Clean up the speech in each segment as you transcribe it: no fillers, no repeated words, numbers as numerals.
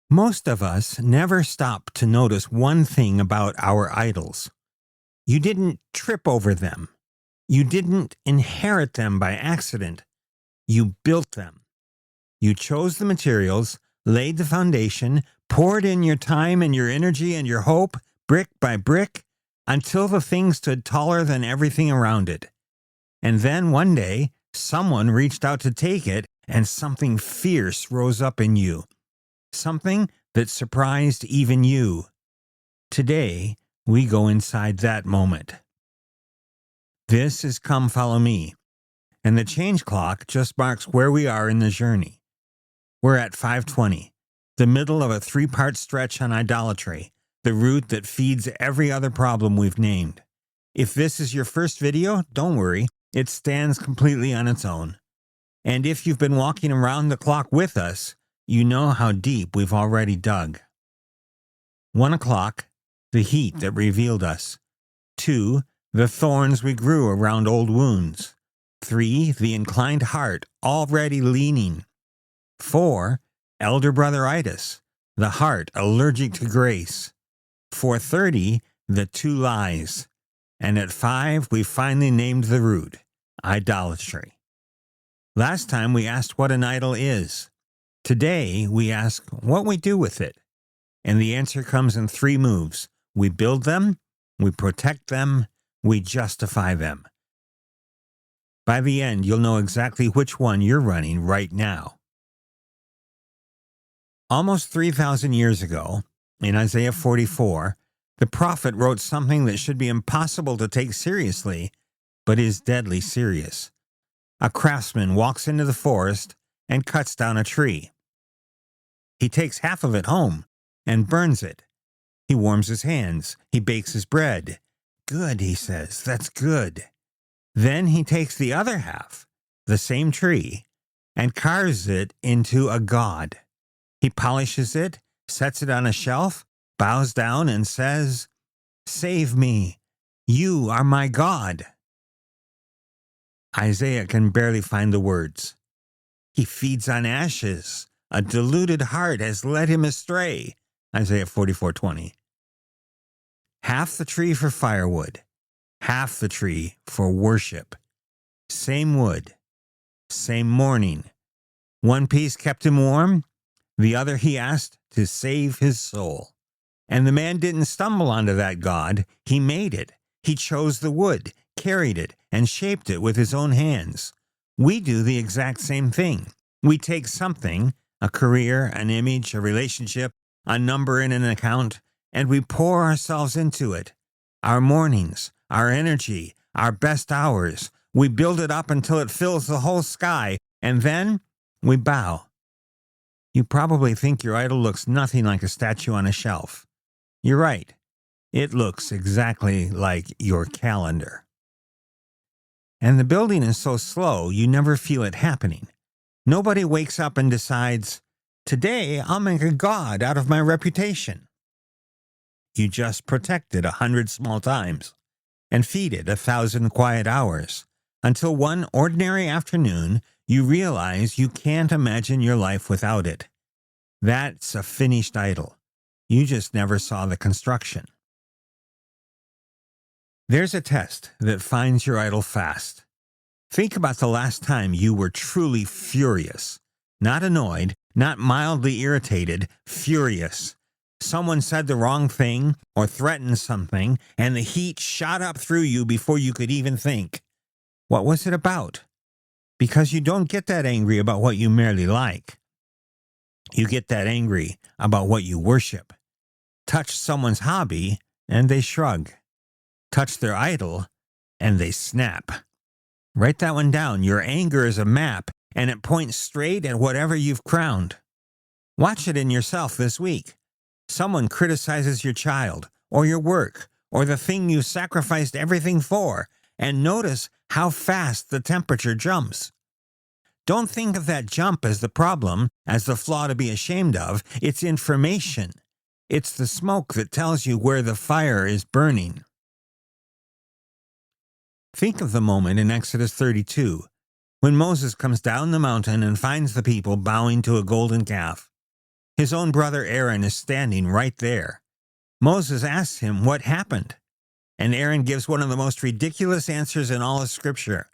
Most of us never stop to notice one thing about our idols. You didn't trip over them. You didn't inherit them by accident. You built them. You chose the materials, laid the foundation, poured in your time and your energy and your hope, brick by brick, until the thing stood taller than everything around it. And then one day, someone reached out to take it, and something fierce rose up in you. Something that surprised even you. Today, we go inside that moment. This is Come Follow Me, and the change clock just marks where we are in the journey. We're at 5:20, the middle of a 3-part stretch on idolatry, the root that feeds every other problem we've named. If this is your first video, don't worry, it stands completely on its own. And if you've been walking around the clock with us, you know how deep we've already dug. 1 o'clock, the heat that revealed us. 2, the thorns we grew around old wounds. 3, the inclined heart already leaning. 4, elder brotheritis, the heart allergic to grace. 4:30, the 2 lies. And at 5, we finally named the root, idolatry. Last time we asked what an idol is. Today we ask what we do with it. And the answer comes in 3 moves. We build them, we protect them, we justify them. By the end, you'll know exactly which one you're running right now. Almost 3,000 years ago, in Isaiah 44, the prophet wrote something that should be impossible to take seriously, but is deadly serious. A craftsman walks into the forest and cuts down a tree. He takes half of it home and burns it. He warms his hands. He bakes his bread. Good, he says, that's good. Then he takes the other half, the same tree, and carves it into a god. He polishes it, sets it on a shelf, bows down and says, "Save me, you are my God." Isaiah can barely find the words. He feeds on ashes. A deluded heart has led him astray. Isaiah 44:20. Half the tree for firewood, half the tree for worship. Same wood, same morning. One piece kept him warm, the other he asked to save his soul. And the man didn't stumble onto that God. He made it. He chose the wood, carried it, and shaped it with his own hands. We do the exact same thing. We take something, a career, an image, a relationship, a number in an account, and we pour ourselves into it. Our mornings, our energy, our best hours. We build it up until it fills the whole sky, and then we bow. You probably think your idol looks nothing like a statue on a shelf. You're right. It looks exactly like your calendar. And the building is so slow, you never feel it happening. Nobody wakes up and decides, today I'll make a god out of my reputation. You just protect it 100 small times and feed it 1,000 quiet hours until one ordinary afternoon you realize you can't imagine your life without it. That's a finished idol. You just never saw the construction. There's a test that finds your idol fast. Think about the last time you were truly furious. Not annoyed, not mildly irritated, furious. Someone said the wrong thing or threatened something, and the heat shot up through you before you could even think. What was it about? Because you don't get that angry about what you merely like. You get that angry about what you worship. Touch someone's hobby, and they shrug. Touch their idol, and they snap. Write that one down. Your anger is a map, and it points straight at whatever you've crowned. Watch it in yourself this week. Someone criticizes your child, or your work, or the thing you sacrificed everything for, and notice how fast the temperature jumps. Don't think of that jump as the problem, as the flaw to be ashamed of. It's information. It's the smoke that tells you where the fire is burning. Think of the moment in Exodus 32, when Moses comes down the mountain and finds the people bowing to a golden calf. His own brother Aaron is standing right there. Moses asks him what happened, and Aaron gives one of the most ridiculous answers in all of Scripture.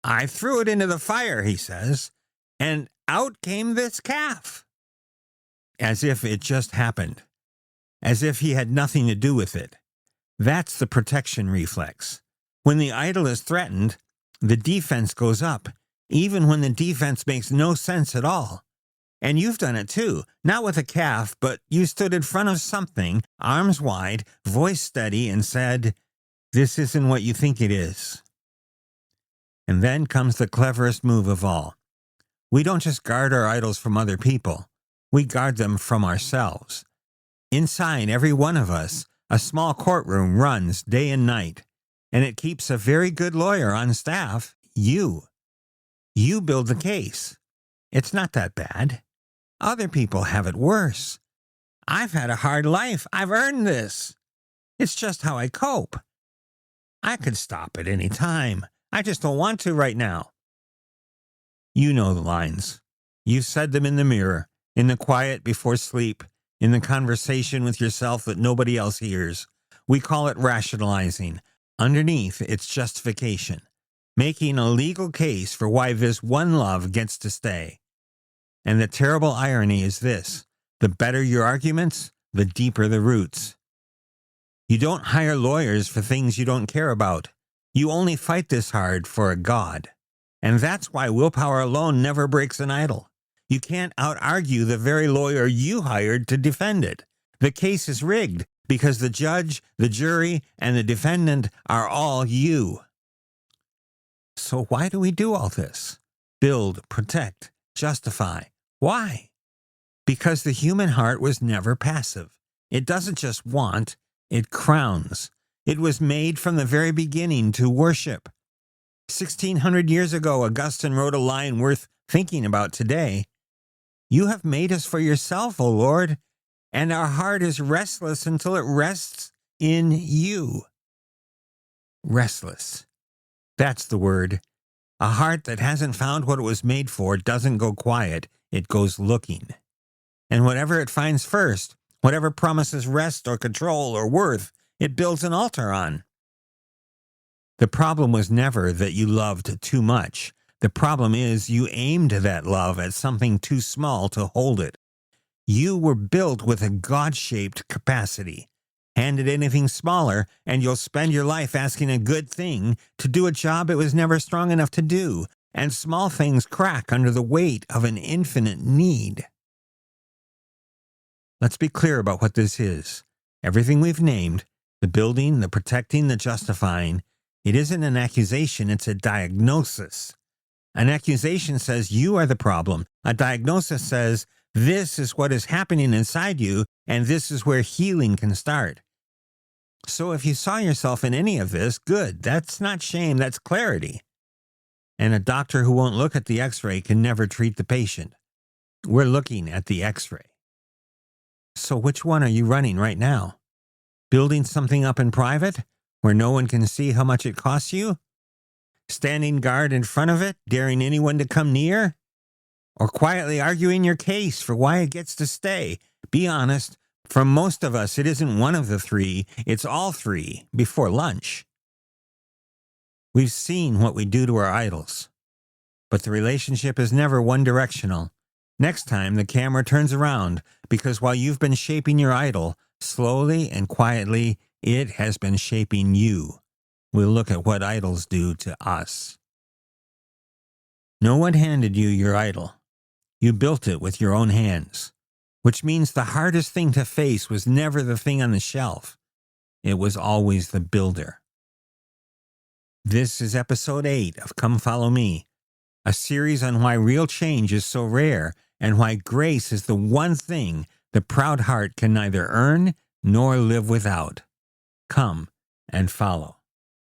I threw it into the fire, he says, and out came this calf. As if it just happened. As if he had nothing to do with it. That's the protection reflex. When the idol is threatened, the defense goes up, even when the defense makes no sense at all. And you've done it too, not with a calf, but you stood in front of something, arms wide, voice steady, and said, "This isn't what you think it is." And then comes the cleverest move of all. We don't just guard our idols from other people, we guard them from ourselves. Inside every one of us, a small courtroom runs day and night, and it keeps a very good lawyer on staff, you. You build the case. It's not that bad. Other people have it worse. I've had a hard life. I've earned this. It's just how I cope. I could stop at any time. I just don't want to right now. You know the lines. You've said them in the mirror, in the quiet before sleep, in the conversation with yourself that nobody else hears. We call it rationalizing. Underneath, it's justification. Making a legal case for why this one love gets to stay. And the terrible irony is this: the better your arguments, the deeper the roots. You don't hire lawyers for things you don't care about. You only fight this hard for a God. And that's why willpower alone never breaks an idol. You can't out-argue the very lawyer you hired to defend it. The case is rigged because the judge, the jury, and the defendant are all you. So why do we do all this? Build, protect, justify. Why? Because the human heart was never passive. It doesn't just want, it crowns. It was made from the very beginning to worship. 1,600 years ago, Augustine wrote a line worth thinking about today. You have made us for yourself, O Lord, and our heart is restless until it rests in you. Restless. That's the word. A heart that hasn't found what it was made for doesn't go quiet, it goes looking. And whatever it finds first, whatever promises rest or control or worth, it builds an altar on. The problem was never that you loved too much. The problem is you aimed that love at something too small to hold it. You were built with a God-shaped capacity. Hand it anything smaller, and you'll spend your life asking a good thing to do a job it was never strong enough to do, and small things crack under the weight of an infinite need. Let's be clear about what this is. Everything we've named, the building, the protecting, the justifying, it isn't an accusation, it's a diagnosis. An accusation says you are the problem. A diagnosis says this is what is happening inside you, and this is where healing can start. So if you saw yourself in any of this, good. That's not shame, that's clarity. And a doctor who won't look at the x-ray can never treat the patient. We're looking at the x-ray. So which one are you running right now? Building something up in private, where no one can see how much it costs you? Standing guard in front of it, daring anyone to come near? Or quietly arguing your case for why it gets to stay? Be honest, for most of us, it isn't one of the three, it's all three, before lunch. We've seen what we do to our idols, but the relationship is never one-directional. Next time, the camera turns around, because while you've been shaping your idol, slowly and quietly, it has been shaping you. We'll look at what idols do to us. No one handed you your idol. You built it with your own hands, which means the hardest thing to face was never the thing on the shelf. It was always the builder. This is episode 8 of Come Follow Me, a series on why real change is so rare and why grace is the one thing the proud heart can neither earn nor live without. Come and follow.